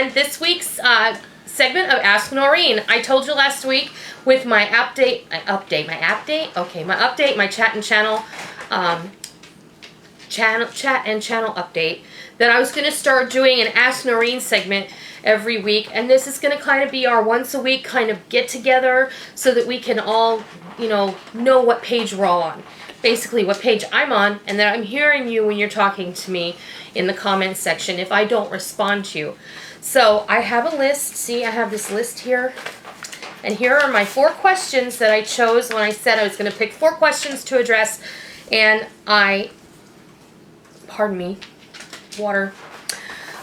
and this week's segment of Ask Noreen. I told you last week with my update, my chat and channel update that I was going to start doing an Ask Noreen segment every week, and this is going to kind of be our once a week kind of get together so that we can all, know what page we're all on. Basically what page I'm on, and that I'm hearing you when you're talking to me in the comments section if I don't respond to you. So I have a list. See, I have this list here. And here are my 4 questions that I chose when I said I was going to pick 4 questions to address. And pardon me, water.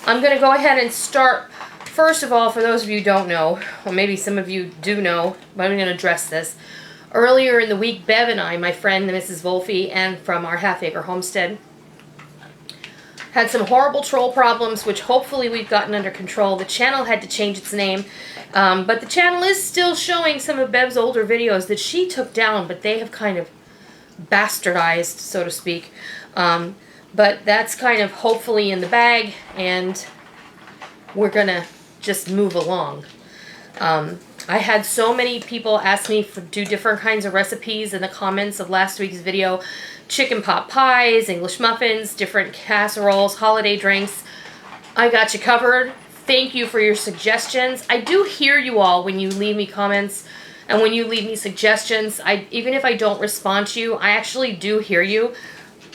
I'm going to go ahead and start. First of all, for those of you who don't know, or maybe some of you do know, but I'm going to address this. Earlier in the week, Bev and I, my friend Mrs. Wolfe, and from our half-acre homestead, had some horrible troll problems, which hopefully we've gotten under control. The channel had to change its name, but the channel is still showing some of Bev's older videos that she took down, but they have kind of bastardized, so to speak. But that's kind of hopefully in the bag, and we're going to just move along. I had so many people ask me to do different kinds of recipes in the comments of last week's video. Chicken pot pies, English muffins, different casseroles, holiday drinks. I got you covered. Thank you for your suggestions. I do hear you all when you leave me comments and when you leave me suggestions. Even if I don't respond to you, I actually do hear you.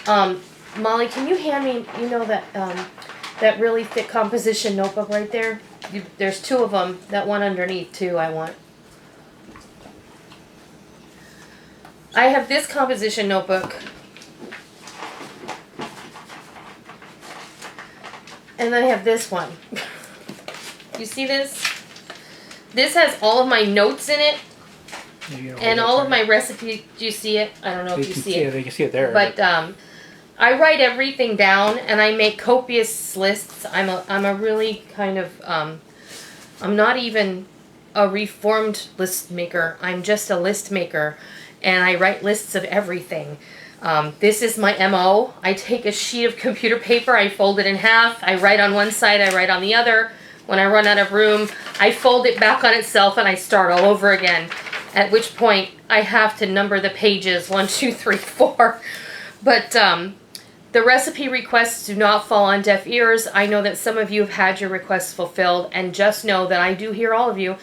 Molly, can you hand me, that really thick composition notebook right there? There's 2 of them. That one underneath, too, I want. I have this composition notebook. And then I have this one. You see this? This has all of my notes in it. And all of my recipes. Do you see it? I don't know if you see it. You can see it there. But I write everything down, and I make copious lists. I'm a really kind of, I'm not even a reformed list maker. I'm just a list maker, and I write lists of everything. This is my MO. I take a sheet of computer paper, I fold it in half, I write on one side, I write on the other. When I run out of room, I fold it back on itself, and I start all over again. At which point, I have to number the pages, 1, 2, 3, 4. But, the recipe requests do not fall on deaf ears. I know that some of you have had your requests fulfilled, and just know that I do hear all of you.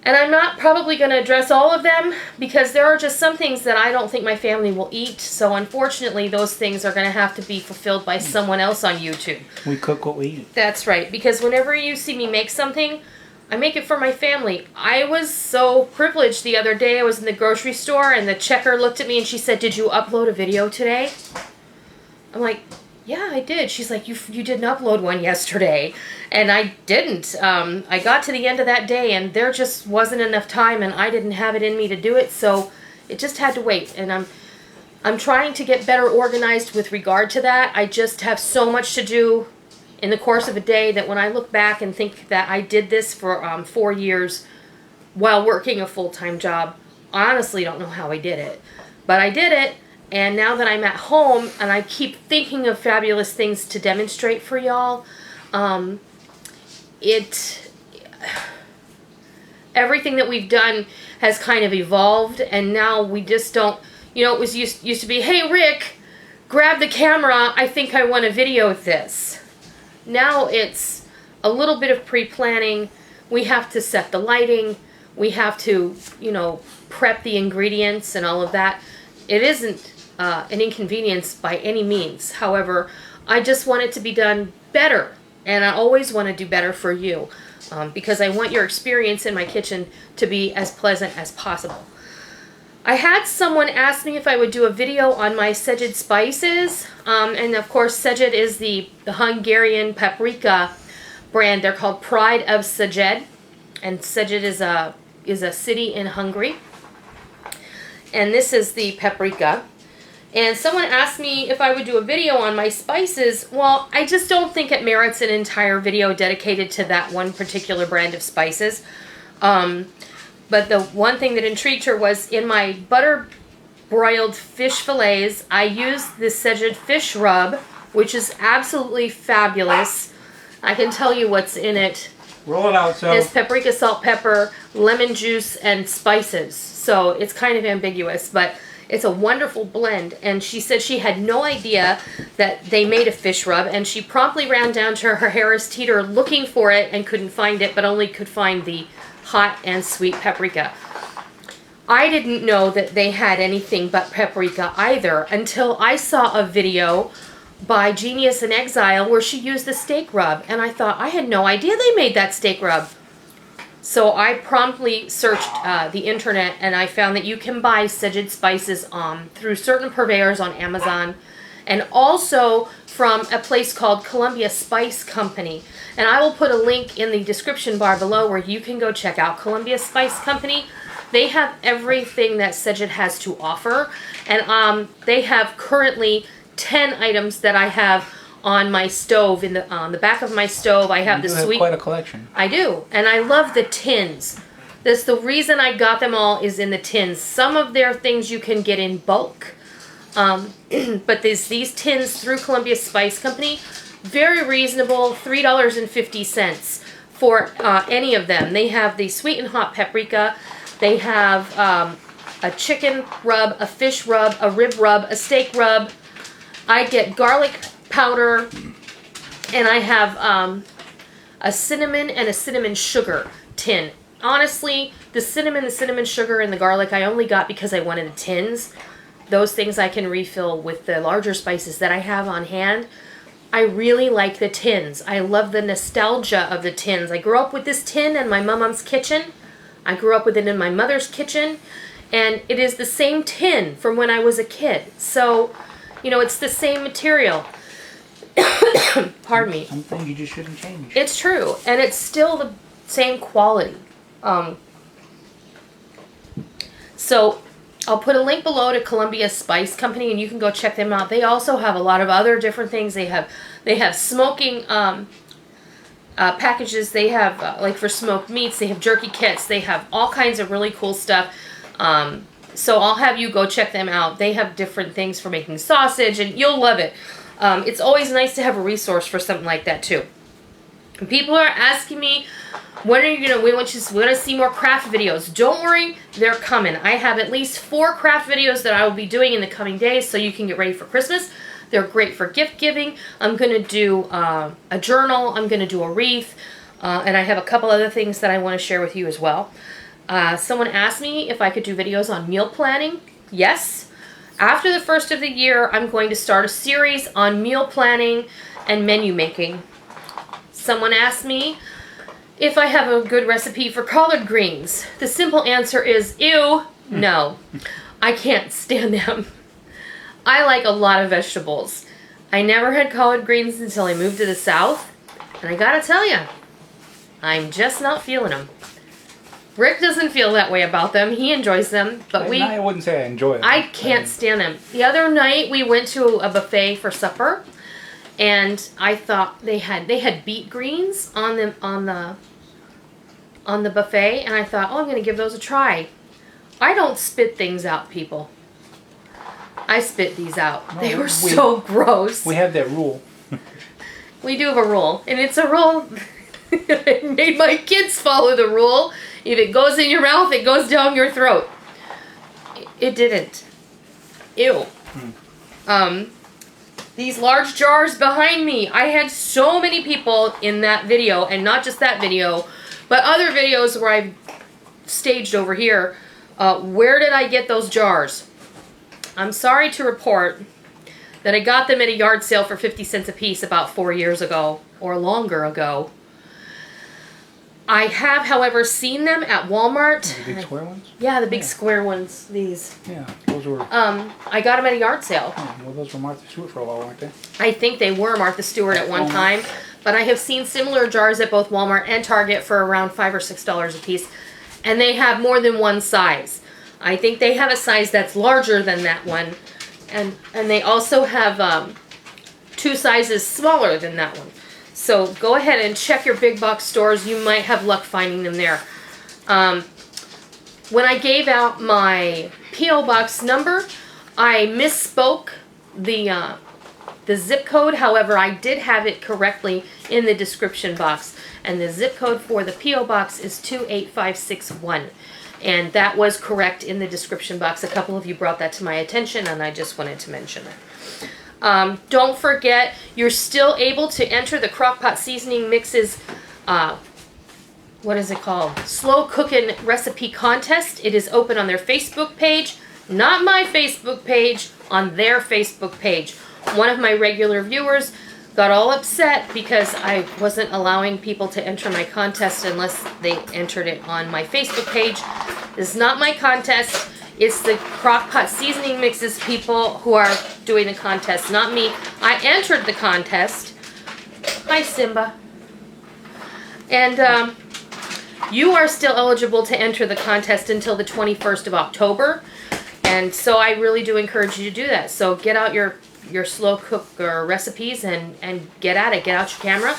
And I'm not probably going to address all of them because there are just some things that I don't think my family will eat. So unfortunately, those things are going to have to be fulfilled by someone else on YouTube. We cook what we eat. That's right. Because whenever you see me make something, I make it for my family. I was so privileged the other day. I was in the grocery store and the checker looked at me and she said, "Did you upload a video today?" I'm like, "Yeah, I did." She's like, you didn't upload one yesterday. And I didn't. I got to the end of that day and there just wasn't enough time and I didn't have it in me to do it. So it just had to wait. And I'm trying to get better organized with regard to that. I just have so much to do in the course of a day that when I look back and think that I did this for 4 years while working a full-time job, I honestly don't know how I did it. But I did it. And now that I'm at home and I keep thinking of fabulous things to demonstrate for y'all, everything that we've done has kind of evolved, and now we just don't, it was used to be, "Hey Rick, grab the camera, I think I want to video this." Now it's a little bit of pre-planning. We have to set the lighting, we have to, prep the ingredients and all of that. It isn't an inconvenience by any means. However, I just want it to be done better, and I always want to do better for you because I want your experience in my kitchen to be as pleasant as possible. I had someone ask me if I would do a video on my Szeged spices, and of course Szeged is the Hungarian paprika brand. They're called Pride of Szeged, and Szeged is a city in Hungary. And this is the paprika. And someone asked me if I would do a video on my spices. Well, I just don't think it merits an entire video dedicated to that one particular brand of spices. But the one thing that intrigued her was in my butter broiled fish fillets, I used the Szeged fish rub, which is absolutely fabulous. I can tell you what's in it. Roll it out. So It's paprika, salt, pepper, lemon juice, and spices. So it's kind of ambiguous, but it's a wonderful blend. And she said she had no idea that they made a fish rub, and she promptly ran down to her Harris Teeter looking for it and couldn't find it, but only could find the hot and sweet paprika. I didn't know that they had anything but paprika either until I saw a video by Genius in Exile where she used the steak rub, and I thought, I had no idea they made that steak rub. So I promptly searched the internet, and I found that you can buy Sajid spices through certain purveyors on Amazon, and also from a place called Columbia Spice Company. And I will put a link in the description bar below where you can go check out Columbia Spice Company. They have everything that Sajid has to offer, and they have currently 10 items that I have on my stove. On the back of my stove, I have the sweet. Quite a collection. I do, and I love the tins. That's the reason I got them all, is in the tins. Some of their things you can get in bulk, but these tins through Columbia Spice Company, very reasonable, $3.50 for any of them. They have the sweet and hot paprika. They have a chicken rub, a fish rub, a rib rub, a steak rub. I get garlic powder, and I have a cinnamon and a cinnamon sugar tin. Honestly, the cinnamon sugar, and the garlic I only got because I wanted the tins. Those things I can refill with the larger spices that I have on hand. I really like the tins. I love the nostalgia of the tins. I grew up with this tin in my mom's kitchen. I grew up with it in my mother's kitchen, and it is the same tin from when I was a kid. So, you know, it's the same material. Pardon me. Something you just shouldn't change. It's true, and it's still the same quality. So I'll put a link below to Columbia Spice Company, and you can go check them out. They also have a lot of other different things. They have smoking packages. They have like for smoked meats. They have jerky kits. They have all kinds of really cool stuff. So I'll have you go check them out. They have different things for making sausage, and you'll love it. It's always nice to have a resource for something like that too. And people are asking me, when are you gonna? We want to see more craft videos. Don't worry, they're coming. I have at least 4 craft videos that I will be doing in the coming days, so you can get ready for Christmas. They're great for gift giving. I'm gonna do a journal. I'm gonna do a wreath, and I have a couple other things that I want to share with you as well. Someone asked me if I could do videos on meal planning. Yes. After the first of the year, I'm going to start a series on meal planning and menu making. Someone asked me if I have a good recipe for collard greens. The simple answer is, ew, no. I can't stand them. I like a lot of vegetables. I never had collard greens until I moved to the South, and I gotta tell you, I'm just not feeling them. Rick doesn't feel that way about them. He enjoys them, but I wouldn't say I enjoy them. I can't stand them. The other night we went to a buffet for supper, and I thought they had beet greens on the buffet, and I thought, oh, I'm going to give those a try. I don't spit things out, people. I spit these out. They were so gross. We have that rule. We do have a rule, and it's a rule. I made my kids follow the rule. If it goes in your mouth, it goes down your throat. It didn't. Ew. These large jars behind me. I had so many people in that video, and not just that video, but other videos where I've staged over here. Where did I get those jars? I'm sorry to report that I got them at a yard sale for 50 cents a piece about 4 years ago, or longer ago. I have, however, seen them at Walmart. The big square ones? Yeah, the big square ones. These. Yeah, those were. I got them at a yard sale. Yeah, well, those were Martha Stewart for a while, weren't they? I think they were Martha Stewart at one time, but I have seen similar jars at both Walmart and Target for around $5 or $6 a piece, and they have more than one size. I think they have a size that's larger than that one, and they also have 2 sizes smaller than that one. So go ahead and check your big box stores. You might have luck finding them there. When I gave out my P.O. Box number, I misspoke the the zip code. However, I did have it correctly in the description box. And the zip code for the P.O. Box is 28561. And that was correct in the description box. A couple of you brought that to my attention, and I just wanted to mention it. Don't forget, you're still able to enter the Crock-Pot Seasoning Mixes, what is it called? Slow Cooking Recipe Contest. It is open on their Facebook page. Not my Facebook page, on their Facebook page. One of my regular viewers got all upset because I wasn't allowing people to enter my contest unless they entered it on my Facebook page. This is not my contest. It's the Crock-Pot Seasoning Mixes people who are doing the contest, not me. I entered the contest. Hi, Simba. And you are still eligible to enter the contest until the 21st of October. And so I really do encourage you to do that. So get out your slow cook recipes and get at it. Get out your camera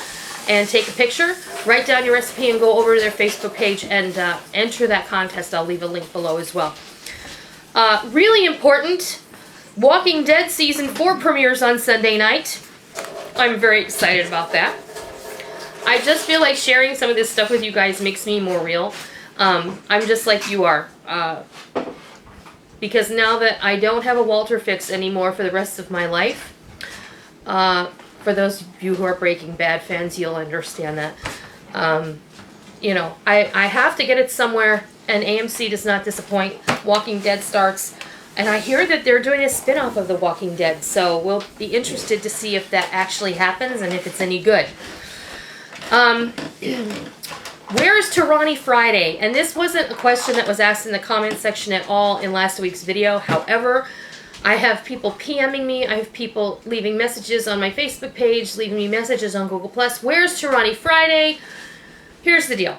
and take a picture, write down your recipe, and go over to their Facebook page and enter that contest. I'll leave a link below as well. Really important, Walking Dead Season 4 premieres on Sunday night. I'm very excited about that. I just feel like sharing some of this stuff with you guys makes me more real. I'm just like you are. Because now that I don't have a Walter fix anymore for the rest of my life, for those of you who are Breaking Bad fans, you'll understand that. You know, I have to get it somewhere, and AMC does not disappoint. Walking Dead starts, and I hear that they're doing a spin-off of The Walking Dead, so we'll be interested to see if that actually happens and if it's any good. Where is Tarani Friday? And this wasn't a question that was asked in the comment section at all in last week's video. However, I have people PMing me. I have people leaving messages on my Facebook page, leaving me messages on Google+. Where's Tarani Friday? Here's the deal.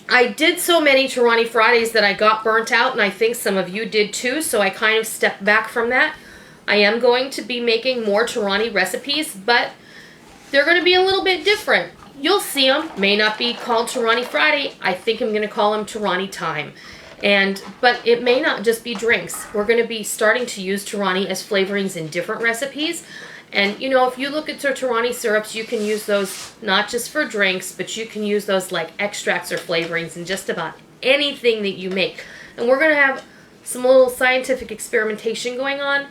I did so many Tarani Fridays that I got burnt out, and I think some of you did too, so I kind of stepped back from that. I am going to be making more Tarani recipes, but they're going to be a little bit different. You'll see them. May not be called Tarani Friday. I think I'm going to call them Tarani Time. But it may not just be drinks. We're going to be starting to use Tarani as flavorings in different recipes. And, you know, if you look at the Tarani syrups, you can use those not just for drinks, but you can use those like extracts or flavorings in just about anything that you make. And we're going to have some little scientific experimentation going on.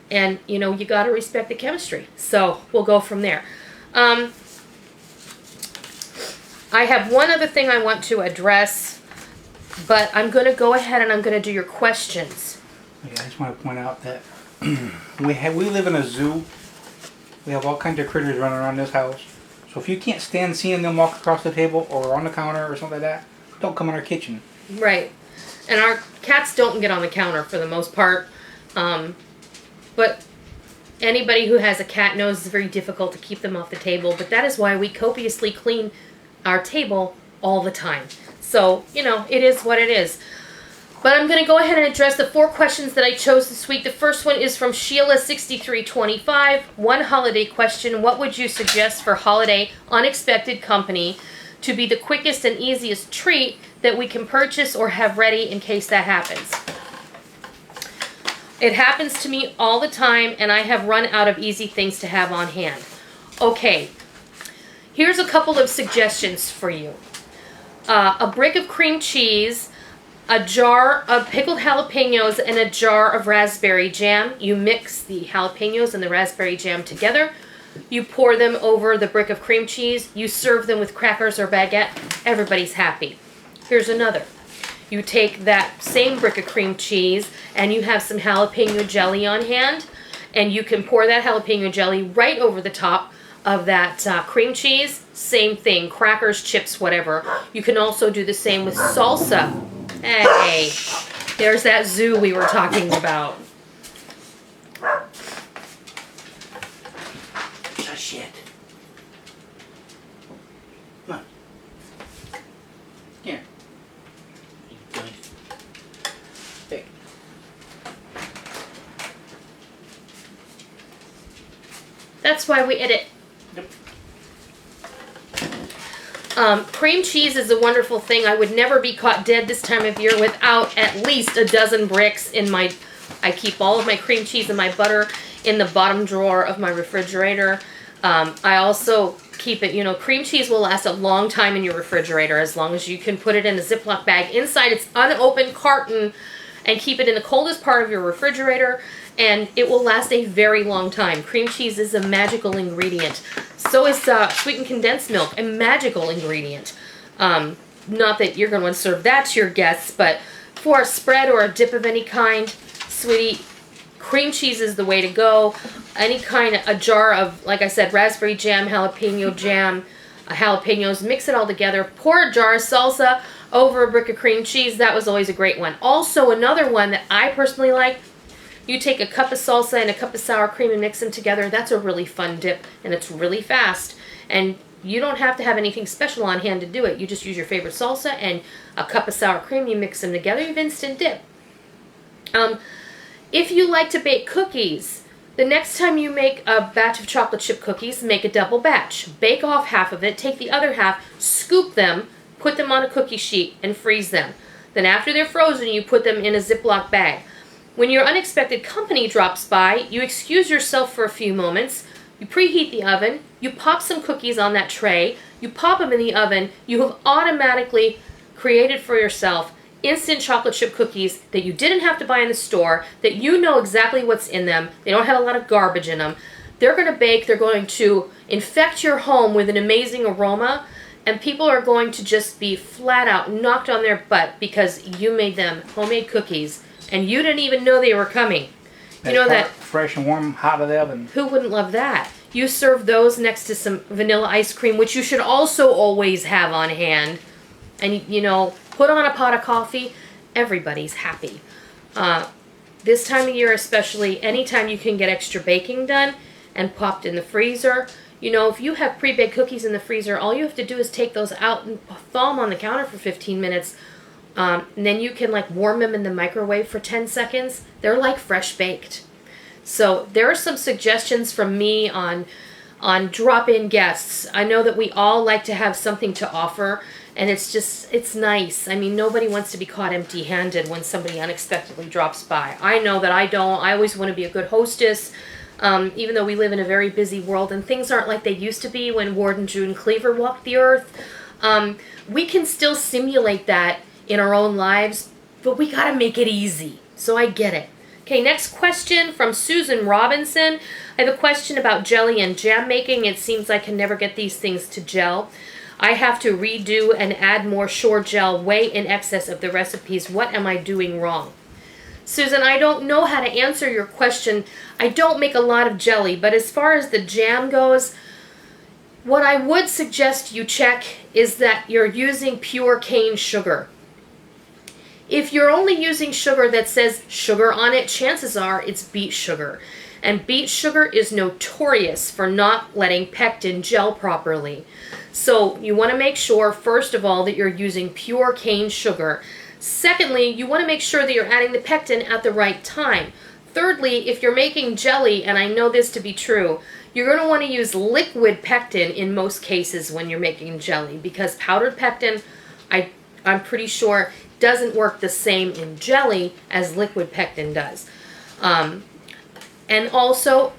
And, you know, you got to respect the chemistry. So we'll go from there. I have one other thing I want to address, but I'm going to go ahead and I'm going to do your questions. Yeah, I just want to point out that we live in a zoo. We have all kinds of critters running around this house. So if you can't stand seeing them walk across the table or on the counter or something like that, don't come in our kitchen. Right. And our cats don't get on the counter for the most part. But anybody who has a cat knows it's very difficult to keep them off the table. But that is why we copiously clean our table all the time. So, you know, it is what it is. But I'm going to go ahead and address the 4 questions that I chose this week. The first one is from Sheila6325. One holiday question. What would you suggest for holiday unexpected company to be the quickest and easiest treat that we can purchase or have ready in case that happens? It happens to me all the time, and I have run out of easy things to have on hand. Okay. Here's a couple of suggestions for you. A brick of cream cheese, a jar of pickled jalapenos, and a jar of raspberry jam. You mix the jalapenos and the raspberry jam together. You pour them over the brick of cream cheese. You serve them with crackers or baguette. Everybody's happy. Here's another. You take that same brick of cream cheese and you have some jalapeno jelly on hand, and you can pour that jalapeno jelly right over the top of that cream cheese. Same thing, crackers, chips, whatever. You can also do the same with salsa. Hey, there's that zoo we were talking about. Shush it. Come on. Here. Hey. That's why we edit. Yep. Cream cheese is a wonderful thing. I would never be caught dead this time of year without at least a dozen bricks in my... I keep all of my cream cheese and my butter in the bottom drawer of my refrigerator. I also keep it, cream cheese will last a long time in your refrigerator as long as you can put it in a Ziploc bag inside its unopened carton and keep it in the coldest part of your refrigerator, and it will last a very long time. Cream cheese is a magical ingredient. So is sweetened condensed milk, a magical ingredient. Not that you're going to want to serve that to your guests, but for a spread or a dip of any kind, sweetie, cream cheese is the way to go. Any kind of, a jar of, like I said, raspberry jam, jalapeno jam, jalapenos, mix it all together. Pour a jar of salsa over a brick of cream cheese. That was always a great one. Also, another one that I personally like, you take a cup of salsa and a cup of sour cream and mix them together. That's a really fun dip, and it's really fast. And you don't have to have anything special on hand to do it. You just use your favorite salsa and a cup of sour cream. You mix them together. You have instant dip. If you like to bake cookies, the next time you make a batch of chocolate chip cookies, make a double batch. Bake off half of it, take the other half, scoop them, put them on a cookie sheet, and freeze them. Then after they're frozen, you put them in a Ziploc bag. When your unexpected company drops by, you excuse yourself for a few moments, you preheat the oven, you pop some cookies on that tray, you pop them in the oven, you have automatically created for yourself instant chocolate chip cookies that you didn't have to buy in the store, that you know exactly what's in them. They don't have a lot of garbage in them. They're going to bake, they're going to infect your home with an amazing aroma, and people are going to just be flat out knocked on their butt because you made them homemade cookies and you didn't even know they were coming. You know that fresh and warm, hot out of the oven. Who wouldn't love that? You serve those next to some vanilla ice cream, which you should also always have on hand. And, put on a pot of coffee. Everybody's happy. This time of year especially, anytime you can get extra baking done and popped in the freezer. If you have pre-baked cookies in the freezer, all you have to do is take those out and thaw them on the counter for 15 minutes. And then you can warm them in the microwave for 10 seconds. They're like fresh baked. So there are some suggestions from me on drop-in guests. I know that we all like to have something to offer, and it's nice. I mean, nobody wants to be caught empty-handed when somebody unexpectedly drops by. I know that I don't. I always want to be a good hostess, even though we live in a very busy world and things aren't like they used to be when Ward and June Cleaver walked the earth. We can still simulate that in our own lives, but we got to make it easy. So I get it. Okay, next question from Susan Robinson. I have a question about jelly and jam making. It seems I can never get these things to gel. I have to redo and add more shore gel way in excess of the recipes. What am I doing wrong? Susan, I don't know how to answer your question. I don't make a lot of jelly, but as far as the jam goes, what I would suggest you check is that you're using pure cane sugar. If you're only using sugar that says sugar on it, chances are it's beet sugar. And beet sugar is notorious for not letting pectin gel properly. So you want to make sure, first of all, that you're using pure cane sugar. Secondly, you want to make sure that you're adding the pectin at the right time. Thirdly, if you're making jelly, and I know this to be true, you're going to want to use liquid pectin in most cases when you're making jelly, because powdered pectin, I'm pretty sure, doesn't work the same in jelly as liquid pectin does. And also,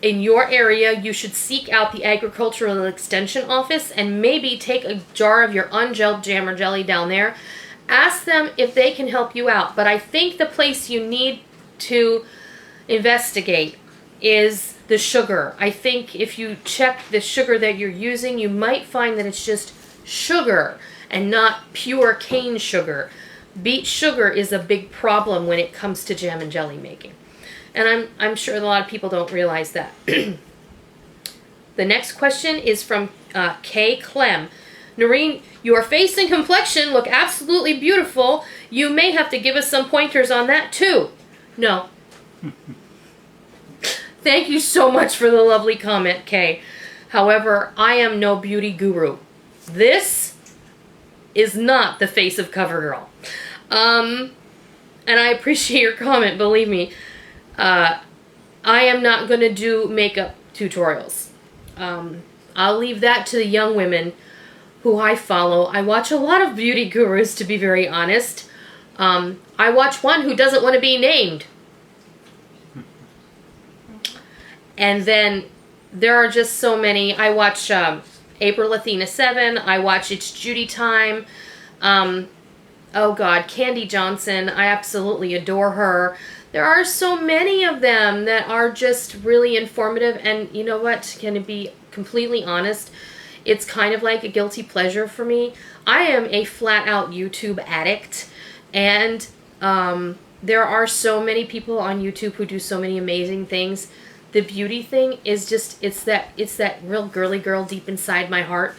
in your area, you should seek out the Agricultural Extension Office and maybe take a jar of your ungelled jam or jelly down there. Ask them if they can help you out. But I think the place you need to investigate is the sugar. I think if you check the sugar that you're using, you might find that it's just sugar and not pure cane sugar. Beet sugar is a big problem when it comes to jam and jelly making. And I'm sure a lot of people don't realize that. The next question is from Kay Clem. Noreen, your face and complexion look absolutely beautiful. You may have to give us some pointers on that too. No. Thank you so much for the lovely comment, Kay. However, I am no beauty guru. This is not the face of CoverGirl. And I appreciate your comment, believe me. I am not going to do makeup tutorials. I'll leave that to the young women who I follow. I watch a lot of beauty gurus, to be very honest. I watch one who doesn't want to be named. And then there are just so many. I watch April Athena 7. I watch It's Judy Time. Oh God, Candy Johnson. I absolutely adore her. There are so many of them that are just really informative. And you know what? Can it be completely honest? It's kind of like a guilty pleasure for me. I am a flat out YouTube addict. And there are so many people on YouTube who do so many amazing things. The beauty thing is just, it's that real girly girl deep inside my heart.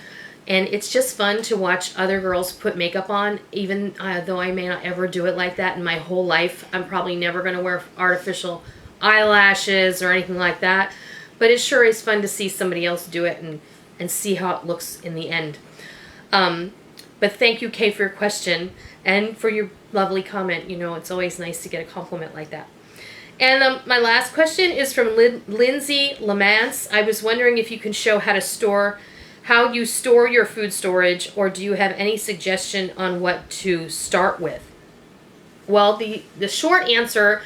And it's just fun to watch other girls put makeup on, even though I may not ever do it like that in my whole life. I'm probably never going to wear artificial eyelashes or anything like that. But it sure is fun to see somebody else do it and see how it looks in the end. But thank you, Kay, for your question and for your lovely comment. You know, it's always nice to get a compliment like that. And my last question is from Lindsay Lamance. I was wondering if you can show how you store your food storage, or do you have any suggestion on what to start with? Well, the short answer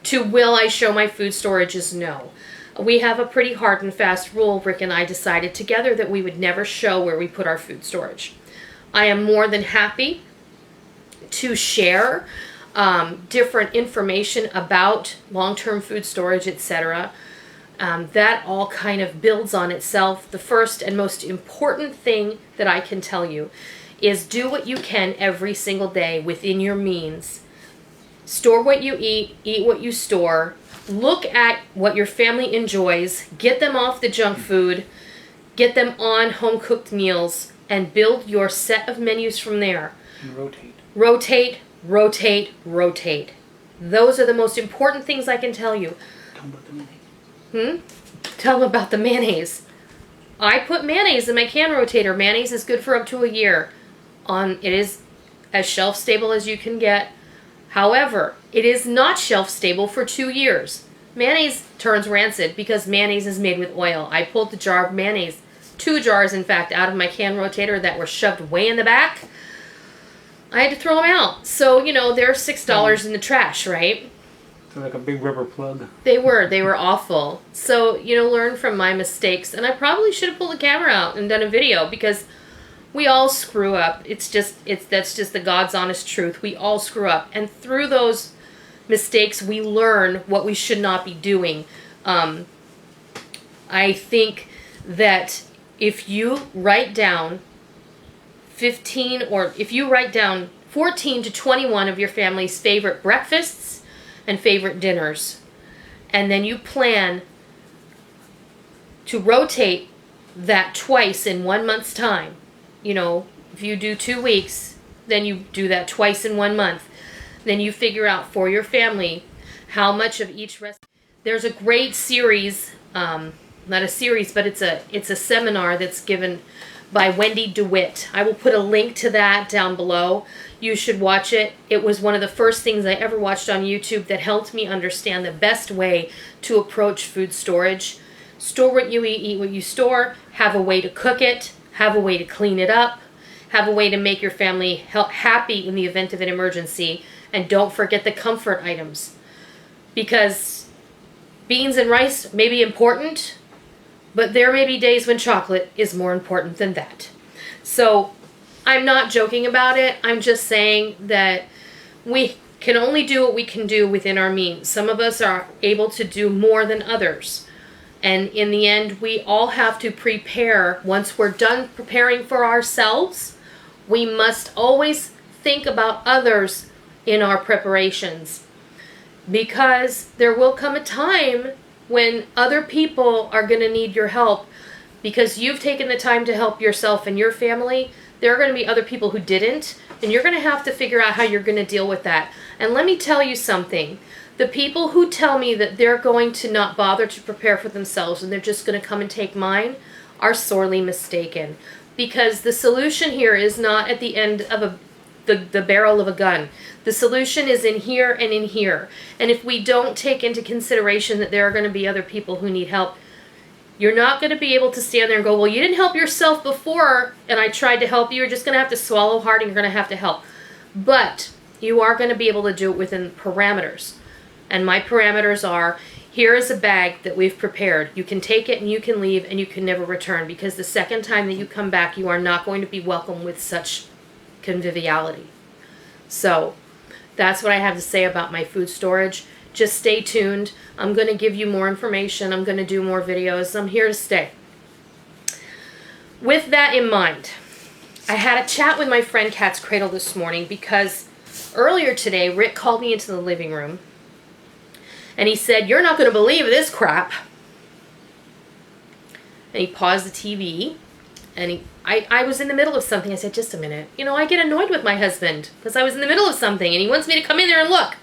to will I show my food storage is no. We have a pretty hard and fast rule. Rick and I decided together that we would never show where we put our food storage. I am more than happy to share different information about long-term food storage, etc. That all kind of builds on itself. The first and most important thing that I can tell you is do what you can every single day within your means. Store what you eat what you store. Look at what your family enjoys. Get them off the junk food. Get them on home-cooked meals and build your set of menus from there. And rotate. Rotate, rotate, rotate. Those are the most important things I can tell you. Tell them about the mayonnaise. Tell them about the mayonnaise. I put mayonnaise in my can rotator. Mayonnaise is good for up to a year. It is as shelf stable as you can get. However, it is not shelf stable for 2 years. Mayonnaise turns rancid because mayonnaise is made with oil. I pulled the jar of mayonnaise, 2 jars in fact, out of my can rotator that were shoved way in the back. I had to throw them out. So, you know, they're $6 in the trash, right? They're like a big rubber plug. They were awful. So, you know, learn from my mistakes. And I probably should have pulled the camera out and done a video because we all screw up. That's just the God's honest truth. We all screw up. And through those mistakes, we learn what we should not be doing. I think that if you write down 14 to 21 of your family's favorite breakfasts and favorite dinners, and then you plan to rotate that twice in 1 month's time. You know, if you do 2 weeks, then you do that twice in 1 month. Then you figure out for your family how much of each recipe. There's a great series, not a series, but it's a seminar that's given by Wendy DeWitt. I will put a link to that down below. You should watch it. It was one of the first things I ever watched on YouTube that helped me understand the best way to approach food storage. Store what you eat what you store, have a way to cook it, have a way to clean it up, have a way to make your family happy in the event of an emergency, and don't forget the comfort items. Because beans and rice may be important, but there may be days when chocolate is more important than that. So I'm not joking about it. I'm just saying that we can only do what we can do within our means. Some of us are able to do more than others. And in the end, we all have to prepare. Once we're done preparing for ourselves, we must always think about others in our preparations. Because there will come a time when other people are going to need your help. Because you've taken the time to help yourself and your family, there are going to be other people who didn't. And you're going to have to figure out how you're going to deal with that. And let me tell you something. The people who tell me that they're going to not bother to prepare for themselves and they're just going to come and take mine are sorely mistaken. Because the solution here is not at the end of the barrel of a gun. The solution is in here and in here. And if we don't take into consideration that there are going to be other people who need help, you're not going to be able to stand there and go, well, you didn't help yourself before and I tried to help you. You're just going to have to swallow hard and you're going to have to help. But you are going to be able to do it within parameters. And my parameters are, here is a bag that we've prepared. You can take it and you can leave and you can never return, because the second time that you come back, you are not going to be welcomed with such conviviality. So that's what I have to say about my food storage. Just stay tuned. I'm going to give you more information. I'm going to do more videos. I'm here to stay. With that in mind, I had a chat with my friend Cat's Cradle this morning, because earlier today, Rick called me into the living room and he said, "You're not going to believe this crap." And he paused the TV, and I was in the middle of something. I said, "Just a minute. You know, I get annoyed with my husband because I was in the middle of something and he wants me to come in there and look.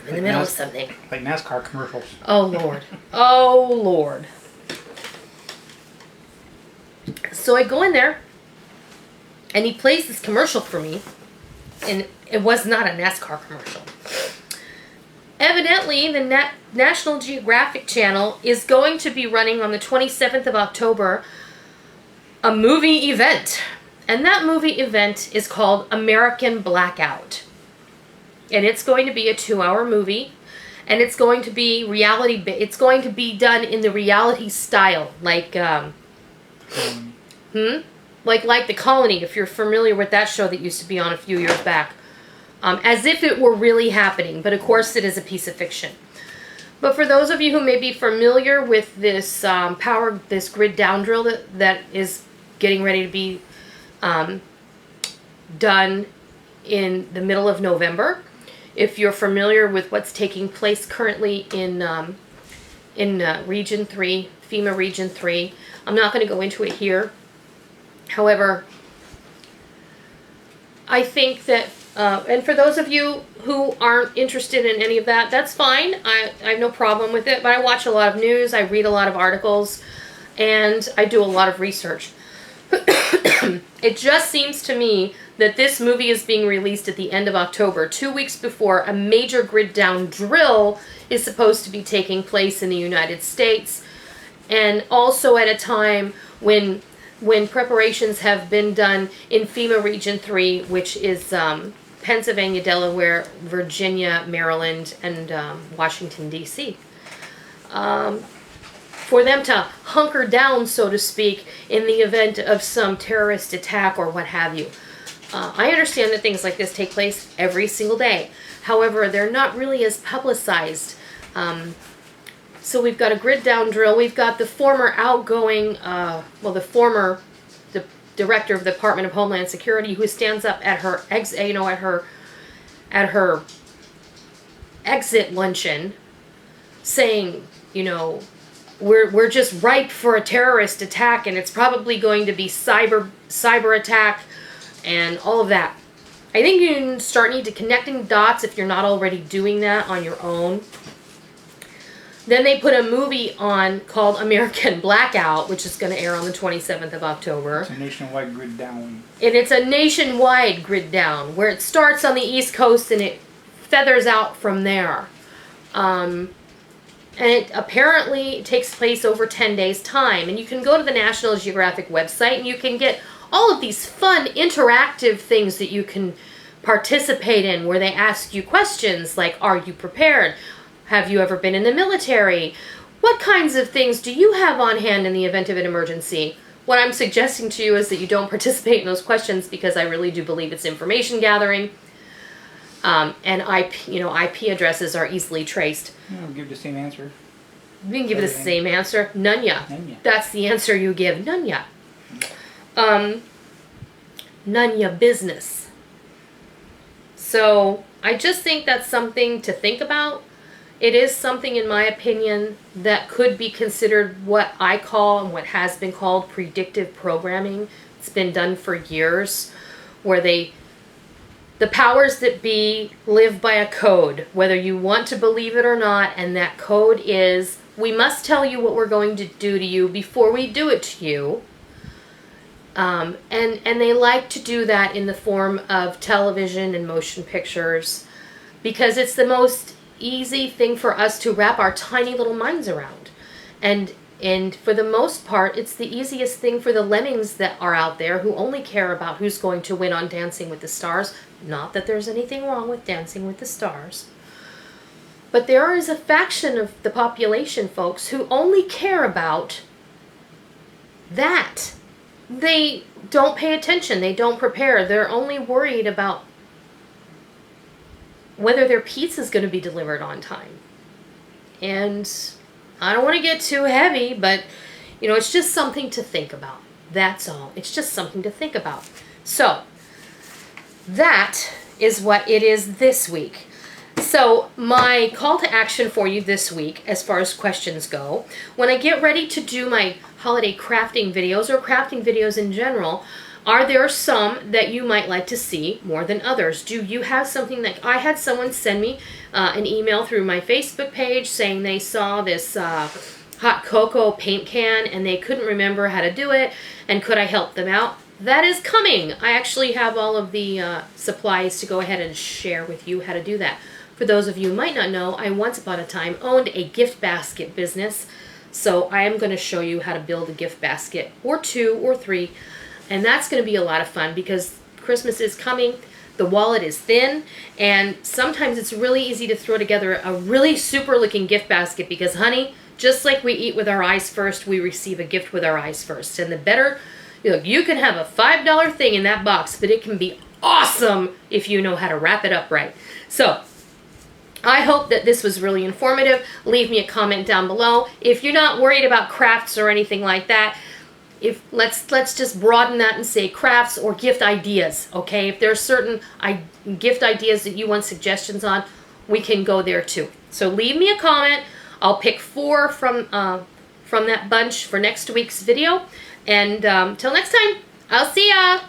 I'm in the middle of something." Like NASCAR commercials. Oh, Lord. Oh, Lord. So I go in there, and he plays this commercial for me, and it was not a NASCAR commercial. Evidently, the National Geographic Channel is going to be running on the 27th of October a movie event. And that movie event is called American Blackout. And it's going to be a 2-hour movie. And it's going to be it's going to be done in the reality style. Like, like The Colony, if you're familiar with that show that used to be on a few years back. As if it were really happening, but of course it is a piece of fiction. But for those of you who may be familiar with this this grid down drill that is getting ready to be done in the middle of November, if you're familiar with what's taking place currently in Region 3, FEMA Region 3, I'm not going to go into it here. However, I think that and for those of you who aren't interested in any of that, that's fine. I have no problem with it. But I watch a lot of news, I read a lot of articles, and I do a lot of research. It just seems to me that this movie is being released at the end of October, 2 weeks before a major grid down drill is supposed to be taking place in the United States, and also at a time when preparations have been done in FEMA Region 3, which is Pennsylvania, Delaware, Virginia, Maryland, and Washington, D.C. For them to hunker down, so to speak, in the event of some terrorist attack or what have you. I understand that things like this take place every single day. However, they're not really as publicized. So we've got a grid down drill. We've got the former outgoing, the director of the Department of Homeland Security, who stands up at her exit luncheon, saying, we're just ripe for a terrorist attack, and it's probably going to be cyber attack, and all of that. I think you can need to connecting dots if you're not already doing that on your own. Then they put a movie on called American Blackout, which is going to air on the 27th of October. It's a nationwide grid down. And it's a nationwide grid down, where it starts on the East Coast and it feathers out from there. And it apparently takes place over 10 days' time. And you can go to the National Geographic website and you can get all of these fun, interactive things that you can participate in, where they ask you questions like, are you prepared? Have you ever been in the military? What kinds of things do you have on hand in the event of an emergency? What I'm suggesting to you is that you don't participate in those questions, because I really do believe it's information gathering. And IP addresses are easily traced. I'll give the same answer. You can give the same answer. None ya. That's the answer you give. None ya. None ya business. So I just think that's something to think about. It is something, in my opinion, that could be considered what I call and what has been called predictive programming. It's been done for years, where the powers that be live by a code, whether you want to believe it or not, and that code is, we must tell you what we're going to do to you before we do it to you. And they like to do that in the form of television and motion pictures, because it's the most easy thing for us to wrap our tiny little minds around. And for the most part, it's the easiest thing for the lemmings that are out there who only care about who's going to win on Dancing with the Stars. Not that there's anything wrong with Dancing with the Stars. But there is a faction of the population, folks, who only care about that. They don't pay attention. They don't prepare. They're only worried about whether their pizza is going to be delivered on time. And I don't want to get too heavy, but, you know, it's just something to think about. That's all. It's just something to think about. So, that is what it is this week. So, my call to action for you this week, as far as questions go, when I get ready to do my holiday crafting videos, or crafting videos in general, are there some that you might like to see more than others? Do you have something that... I had someone send me an email through my Facebook page saying they saw this hot cocoa paint can and they couldn't remember how to do it, and could I help them out? That is coming. I actually have all of the supplies to go ahead and share with you how to do that. For those of you who might not know, I once upon a time owned a gift basket business. So I am going to show you how to build a gift basket, or 2 or 3. And that's going to be a lot of fun because Christmas is coming. The wallet is thin. And sometimes it's really easy to throw together a really super looking gift basket because, honey, just like we eat with our eyes first, we receive a gift with our eyes first. And the better, you can have a $5 thing in that box, but it can be awesome if you know how to wrap it up right. So, I hope that this was really informative. Leave me a comment down below. If you're not worried about crafts or anything like that, let's just broaden that and say crafts or gift ideas, okay? If there are certain gift ideas that you want suggestions on, we can go there too. So leave me a comment. I'll pick 4 from that bunch for next week's video. And till next time, I'll see ya!